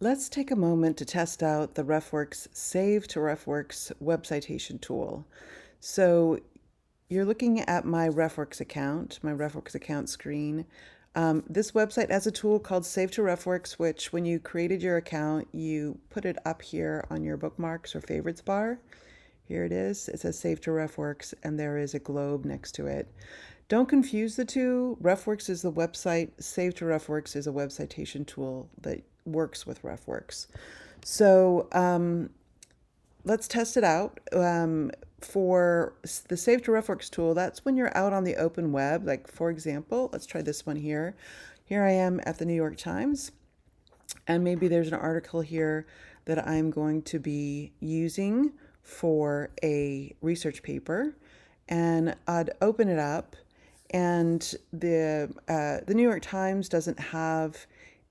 Let's take a moment to test out the RefWorks Save to RefWorks web citation tool. So you're looking at my RefWorks account screen. This website has a tool called Save to RefWorks, which when you created your account, you put it up here on your bookmarks or favorites bar. Here it is. It says Save to RefWorks, and there is a globe next to it. Don't confuse the two. RefWorks is the website. Save to RefWorks is a web citation tool that works with RefWorks. So let's test it out. For the Save to RefWorks tool, that's when you're out on the open web. Like, for example, let's try this one here. Here I am at the New York Times, and maybe there's an article here that I'm going to be using for a research paper, and I'd open it up, and the New York Times doesn't have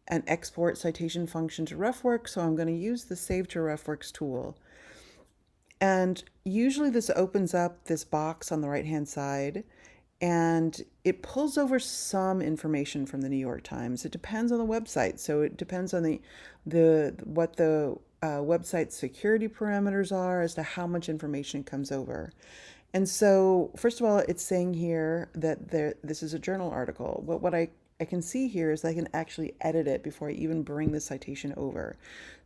an export citation function to RefWorks, so I'm going to use the Save to RefWorks tool. And usually this opens up this box on the right-hand side, and it pulls over some information from the New York Times. It depends on the website, so it depends on what the website security parameters are as to how much information comes over. And so, first of all, it's saying here that this is a journal article. What I can see here is I can actually edit it before I even bring the citation over.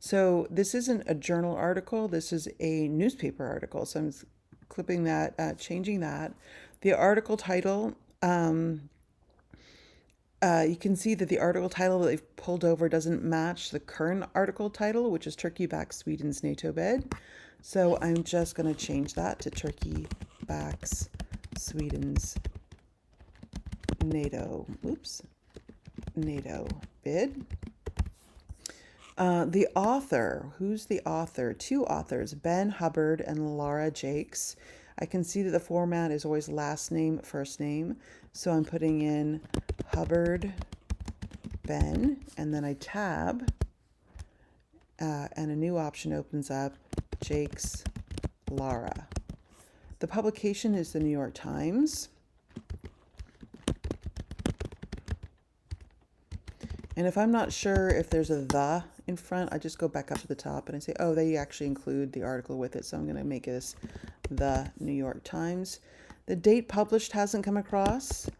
So this isn't a journal article, this is a newspaper article. So I'm clipping that, changing that. The article title, you can see that the article title that they've pulled over doesn't match the current article title, which is Turkey backs Sweden's NATO bid. So I'm just going to change that to Turkey backs Sweden's NATO bid. The author, who's the author? Two authors, Ben Hubbard and Laura Jakes. I can see that the format is always last name, first name. So I'm putting in Hubbard, Ben, and then I tab, and a new option opens up, Jakes, Laura. The publication is the New York Times. And if I'm not sure if there's a the in front, I just go back up to the top and I say, oh, they actually include the article with it. So I'm going to make this the New York Times. The date published hasn't come across.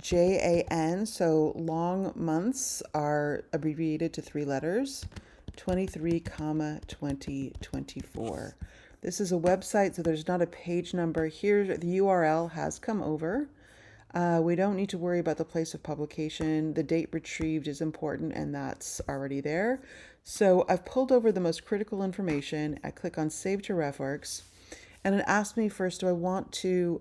JAN, so long months are abbreviated to 3 letters. 23, 2024. This is a website, so there's not a page number. Here, the URL has come over. We don't need to worry about the place of publication. The date retrieved is important, and that's already there. So I've pulled over the most critical information. I click on Save to RefWorks, and it asks me first, do I want to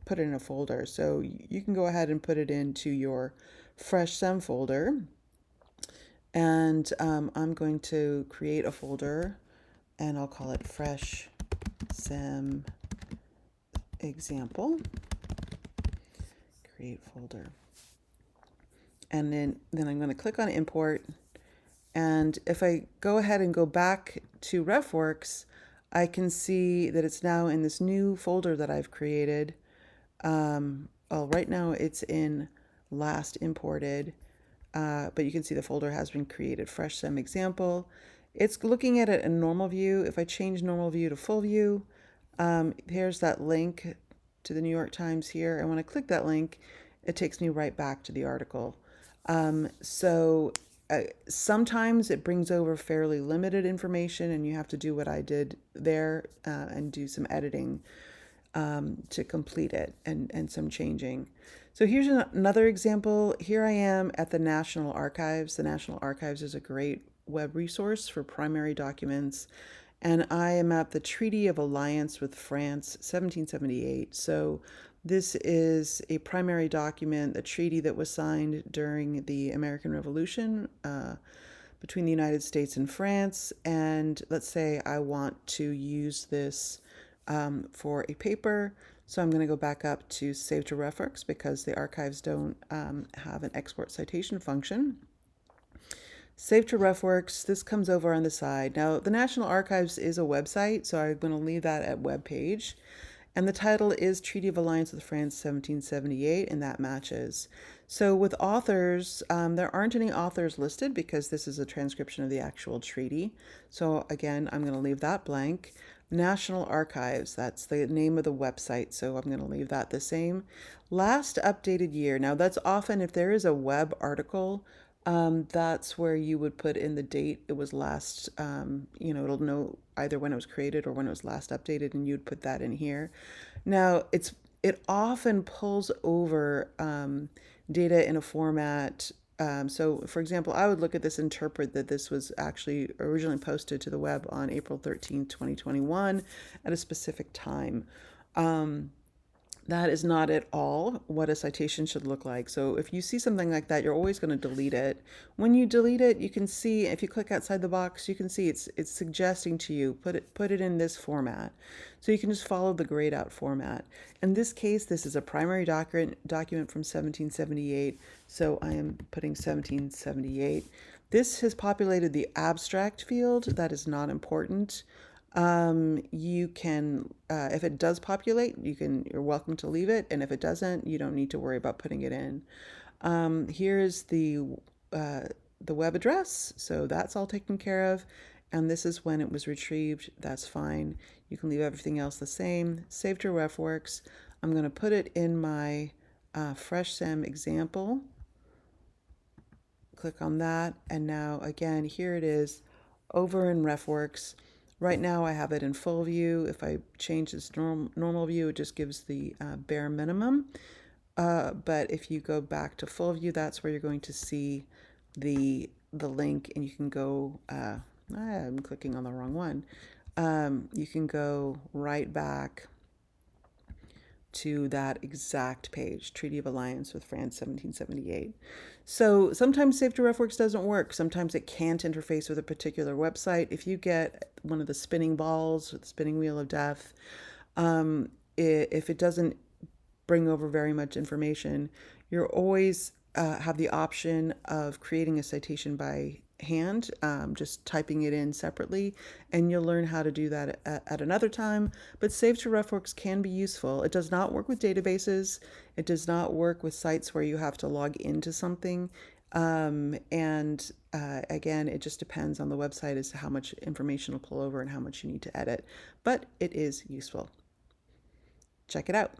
put it in a folder? So you can go ahead and put it into your Fresh Sem folder. And I'm going to create a folder, and I'll call it Fresh Sem Example. Create folder. And then I'm going to click on Import. And if I go ahead and go back to RefWorks, I can see that it's now in this new folder that I've created. Right now it's in last imported. But you can see the folder has been created, Fresh Sem Example. It's looking at it in normal view. If I change normal view to full view, here's that link to the New York Times here. And when I click that link, it takes me right back to the article. Sometimes it brings over fairly limited information, and you have to do what I did there and do some editing to complete it and some changing. So here's another example. Here I am at the National Archives. The National Archives is a great web resource for primary documents. And I am at the Treaty of Alliance with France, 1778. So this is a primary document, the treaty that was signed during the American Revolution between the United States and France. And let's say I want to use this for a paper. So I'm going to go back up to Save to RefWorks because the archives don't have an export citation function. Save to RefWorks, this comes over on the side. Now, the National Archives is a website, so I'm going to leave that at web page. And the title is Treaty of Alliance with France 1778, and that matches. So with authors, there aren't any authors listed because this is a transcription of the actual treaty. So again, I'm going to leave that blank. National Archives, that's the name of the website, so I'm going to leave that the same. Last updated year. Now, that's often if there is a web article, that's where you would put in the date it was last, it'll know either when it was created or when it was last updated, and you'd put that in here. Now, it often pulls over data in a format. So, for example, I would look at this, interpret that this was actually originally posted to the web on April 13th, 2021 at a specific time. That is not at all what a citation should look like. So if you see something like that, you're always going to delete it. When you delete it, you can see, if you click outside the box, you can see it's suggesting to you, put it in this format. So you can just follow the grayed out format. In this case, this is a primary document from 1778. So I am putting 1778. This has populated the abstract field. That is not important. You can, if it does populate, you're welcome to leave it. And if it doesn't, you don't need to worry about putting it in. Here's the web address. So that's all taken care of. And this is when it was retrieved. That's fine. You can leave everything else the same. Save to RefWorks. I'm going to put it in my FreshSem example. Click on that. And now again, here it is over in RefWorks. Right now I have it in full view. If I change this normal view, it just gives the bare minimum. But if you go back to full view, that's where you're going to see the link, and you can go, I'm clicking on the wrong one. You can go right back to that exact page, Treaty of Alliance with France 1778. So sometimes Save to RefWorks doesn't work. Sometimes it can't interface with a particular website. If you get one of the spinning balls, or the spinning wheel of death, if it doesn't bring over very much information, you're always have the option of creating a citation by hand, just typing it in separately, and you'll learn how to do that at another time. But Save to RefWorks can be useful. It does not work with databases. It does not work with sites where you have to log into something. And again, it just depends on the website as to how much information will pull over and how much you need to edit. But it is useful. Check it out.